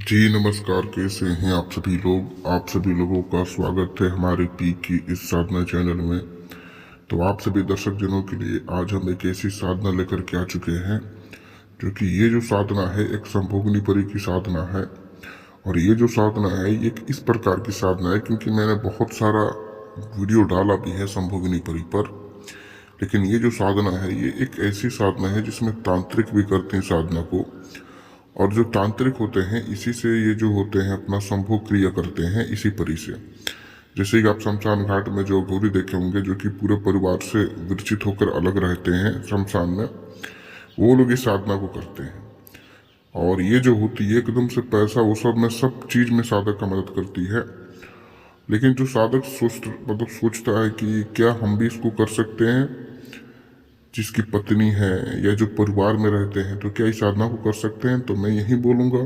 जी नमस्कार, कैसे हैं आप सभी लोग। आप सभी लोगों का स्वागत है हमारे पी की इस साधना चैनल में। तो आप सभी दर्शक जनों के लिए आज हम एक ऐसी साधना लेकर के आ चुके हैं जो कि ये जो साधना है एक संभोगनी परी की साधना है। और ये जो साधना है ये एक इस प्रकार की साधना है क्योंकि मैंने बहुत सारा वीडियो डाला भी है संभोगनी परी पर, लेकिन ये जो साधना है ये एक ऐसी साधना है जिसमें तांत्रिक भी करते हैं साधना को। और जो तांत्रिक होते हैं इसी से ये जो होते हैं अपना संभोग क्रिया करते हैं इसी परी से। जैसे कि आप शमशान घाट में जो गौरी देखे होंगे जो कि पूरे परिवार से विरचित होकर अलग रहते हैं शमशान में, वो लोग इस साधना को करते हैं। और ये जो होती है एकदम से पैसा वो सब में सब चीज में साधक का मदद करती है। लेकिन जो साधक सोचता है कि क्या हम भी इसको कर सकते हैं, जिसकी पत्नी है या जो परिवार में रहते हैं, तो क्या इस साधना को कर सकते हैं, तो मैं यही बोलूँगा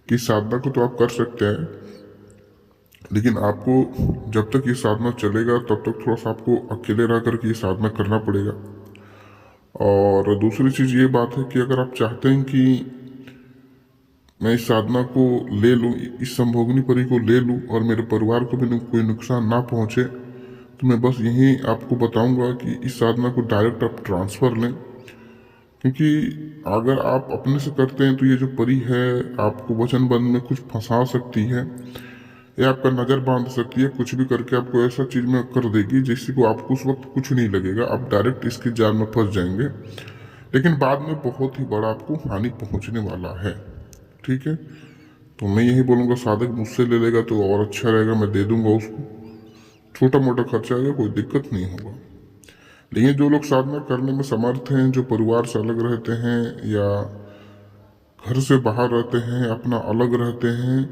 कि साधना को तो आप कर सकते हैं, लेकिन आपको जब तक ये साधना चलेगा तब तक थोड़ा सा आपको अकेले रह करके ये साधना करना पड़ेगा। और दूसरी चीज़ ये बात है कि अगर आप चाहते हैं कि मैं इस साधना को ले लूँ, इस संभोगनी परी को ले लूँ और मेरे परिवार को भी कोई नुकसान ना पहुँचे, तो मैं बस यही आपको बताऊंगा कि इस साधना को डायरेक्ट आप ट्रांसफ़र लें। क्योंकि अगर आप अपने से करते हैं तो ये जो परी है आपको वचन बंध में कुछ फंसा सकती है या आपका नज़र बांध सकती है, कुछ भी करके आपको ऐसा चीज़ में कर देगी जिससे को आपको उस वक्त कुछ नहीं लगेगा, आप डायरेक्ट इसके जाल में फंस जाएंगे। लेकिन बाद में बहुत ही बड़ा आपको हानि पहुंचने वाला है। ठीक है, तो मैं यही बोलूँगा साधक मुझसे ले लेगा तो और अच्छा रहेगा, मैं दे दूंगा उसको, छोटा मोटा खर्चा आएगा, कोई दिक्कत नहीं होगा। लेकिन जो लोग साधना करने में समर्थ हैं, जो परिवार से अलग रहते हैं या घर से बाहर रहते हैं, अपना अलग रहते हैं,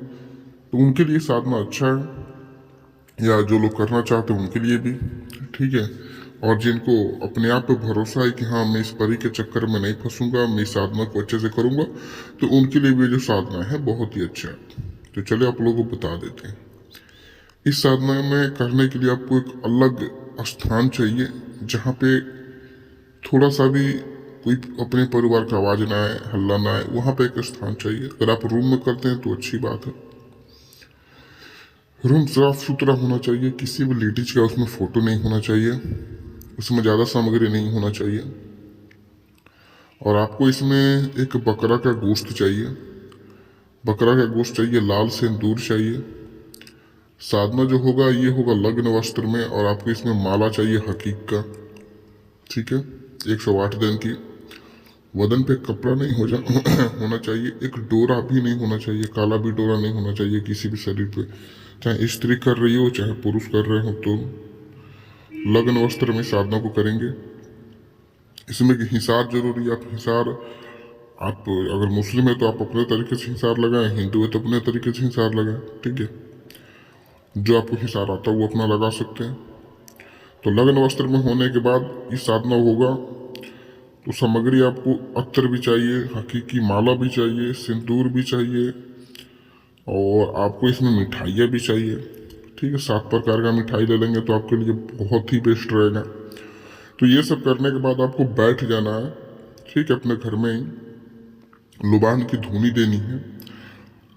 तो उनके लिए साधना अच्छा है। या जो लोग करना चाहते हैं उनके लिए भी ठीक है। और जिनको अपने आप पे भरोसा है कि हाँ मैं इस परी के चक्कर में नहीं फंसूंगा, मैं इस साधना को अच्छे से करूंगा, तो उनके लिए भी जो साधना है बहुत ही अच्छा है। तो चलिए आप लोगों को बता देते हैं। इस साधना में करने के लिए आपको एक अलग स्थान चाहिए जहाँ पे थोड़ा सा भी कोई अपने परिवार का आवाज ना आए, हल्ला ना आए, वहाँ पे एक स्थान चाहिए। अगर आप रूम में करते हैं तो अच्छी बात है। रूम साफ सुथरा होना चाहिए, किसी भी लेडीज का उसमें फोटो नहीं होना चाहिए, उसमें ज़्यादा सामग्री नहीं होना चाहिए। और आपको इसमें एक बकरा का गोश्त चाहिए, बकरा का गोश्त चाहिए, लाल सिंदूर चाहिए। साधना जो होगा ये होगा लग्न वस्त्र में, और आपको इसमें माला चाहिए हकीक का। ठीक है, 108 दिन की। वदन पे कपड़ा नहीं होना चाहिए, एक डोरा भी नहीं होना चाहिए, काला भी डोरा नहीं होना चाहिए किसी भी शरीर पे, चाहे स्त्री कर रही हो चाहे पुरुष कर रहे हो। तो लग्न वस्त्र में साधना को करेंगे। इसमें हिसार जरूरी है। आप हिसार, आप अगर मुस्लिम है तो आप अपने तरीके से हिसार लगाएं, हिंदू है तो अपने तरीके से हिसार लगाएं। ठीक है, जो आपको हिसार आता है वो अपना लगा सकते हैं। तो लग्न वस्त्र में होने के बाद ये साधना होगा। तो सामग्री आपको अत्तर भी चाहिए, हकीकी माला भी चाहिए, सिंदूर भी चाहिए, और आपको इसमें मिठाइयाँ भी चाहिए। ठीक है, 7 प्रकार का मिठाई ले लेंगे तो आपके लिए बहुत ही बेस्ट रहेगा। तो ये सब करने के बाद आपको बैठ जाना है। ठीक है, अपने घर में ही लुबान की धुनी देनी है,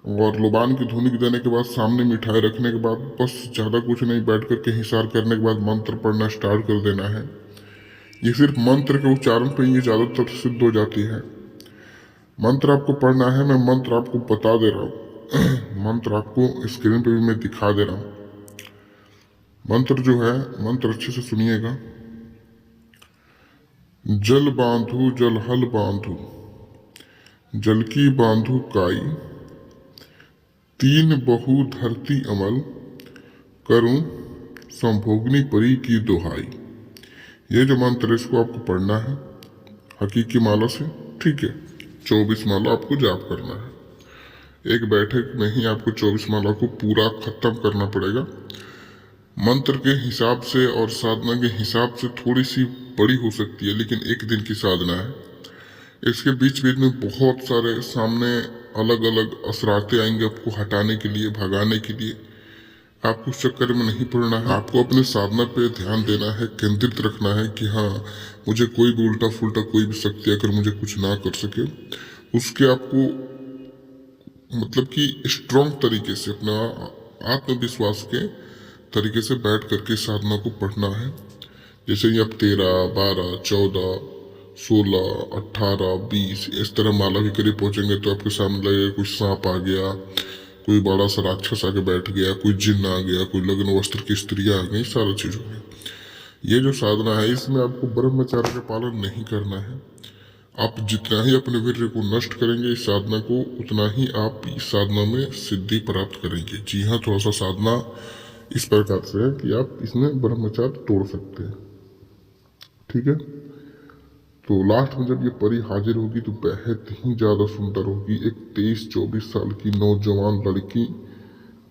और लुबान की धुनी देने के बाद सामने मिठाई रखने के बाद बस ज़्यादा कुछ नहीं, बैठ करके हिसार करने के बाद मंत्र पढ़ना स्टार्ट कर देना है। ये सिर्फ मंत्र के उच्चारण पे ये ज़्यादातर सिद्ध हो जाती है। मंत्र आपको पढ़ना है, मैं मंत्र आपको बता दे रहा हूँ मंत्र आपको स्क्रीन पे भी मैं दिखा दे रहा हूँ। मंत्र जो है, मंत्र अच्छे से सुनिएगा। जल बांधू जल हल बांधू, जल की बांधू काई, 3 बहु धरती अमल, करूं संभोगनी परी की दुहाई। ये जो मंत्र इसको आपको पढ़ना है हकीकी माला से। ठीक है, 24 माला आपको जाप करना है। एक बैठक में ही आपको 24 माला को पूरा खत्म करना पड़ेगा। मंत्र के हिसाब से और साधना के हिसाब से थोड़ी सी बड़ी हो सकती है, लेकिन एक दिन की साधना है। इसके बीच बीच में बहुत सारे सामने अलग अलग असराते आएंगे आपको हटाने के लिए, भगाने के लिए। आपको उस चक्कर में नहीं पड़ना है। आपको अपने साधना पे ध्यान देना है, केंद्रित रखना है कि हाँ मुझे कोई भी उल्टा फुल्टा कोई भी शक्ति अगर मुझे कुछ ना कर सके, उसके आपको मतलब कि स्ट्रॉन्ग तरीके से अपना आत्मविश्वास के तरीके से बैठ करके साधना को पढ़ना है। जैसे ही आप 13, 12, 14, 16, 18, 20 इस तरह माला के करीब पहुंचेंगे तो आपके सामने लगेगा कुछ सांप आ गया, कोई बड़ा सा राक्षस आके बैठ गया, कोई जिन्न आ गया, कोई लग्न वस्त्र की स्त्रियां आ गई, सारा चीज हो गया। ये जो साधना है इसमें आपको ब्रह्मचर्य का पालन नहीं करना है। आप जितना ही अपने वीर्य को नष्ट करेंगे इस साधना को, उतना ही आप इस साधना में सिद्धि प्राप्त करेंगे। जी हाँ, थोड़ा सा साधना इस प्रकार से है कि आप इसमें ब्रह्मचर्य तोड़ सकते हैं। ठीक है, तो लास्ट में जब ये परी हाजिर होगी तो बेहद ही ज़्यादा सुंदर होगी। एक 23-24 साल की नौजवान लड़की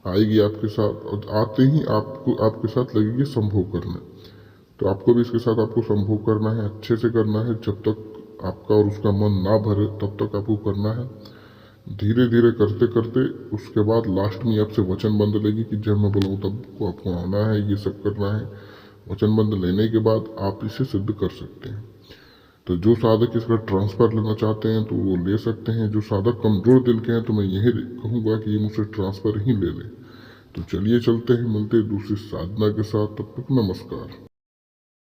आएगी आपके साथ, और आते ही आपको आपके साथ लगेगी संभोग करने। तो आपको भी इसके साथ आपको संभोग करना है, अच्छे से करना है। जब तक आपका और उसका मन ना भरे तब तक आपको करना है। धीरे धीरे करते करते उसके बाद लास्ट में आपसे वचनबंध लेगी कि जब मैं बुलाऊँ तब को आपको आना है, ये सब करना है। वचनबंध लेने के बाद आप इसे सिद्ध कर सकते हैं। तो जो साधक इसका ट्रांसफ़र लेना चाहते हैं तो वो ले सकते हैं। जो साधक कमज़ोर दिल के हैं तो मैं यही कहूँगा कि ये मुझसे ट्रांसफ़र ही ले लें। तो चलिए चलते हैं, मिलते हैं दूसरी साधना के साथ। तब तक नमस्कार।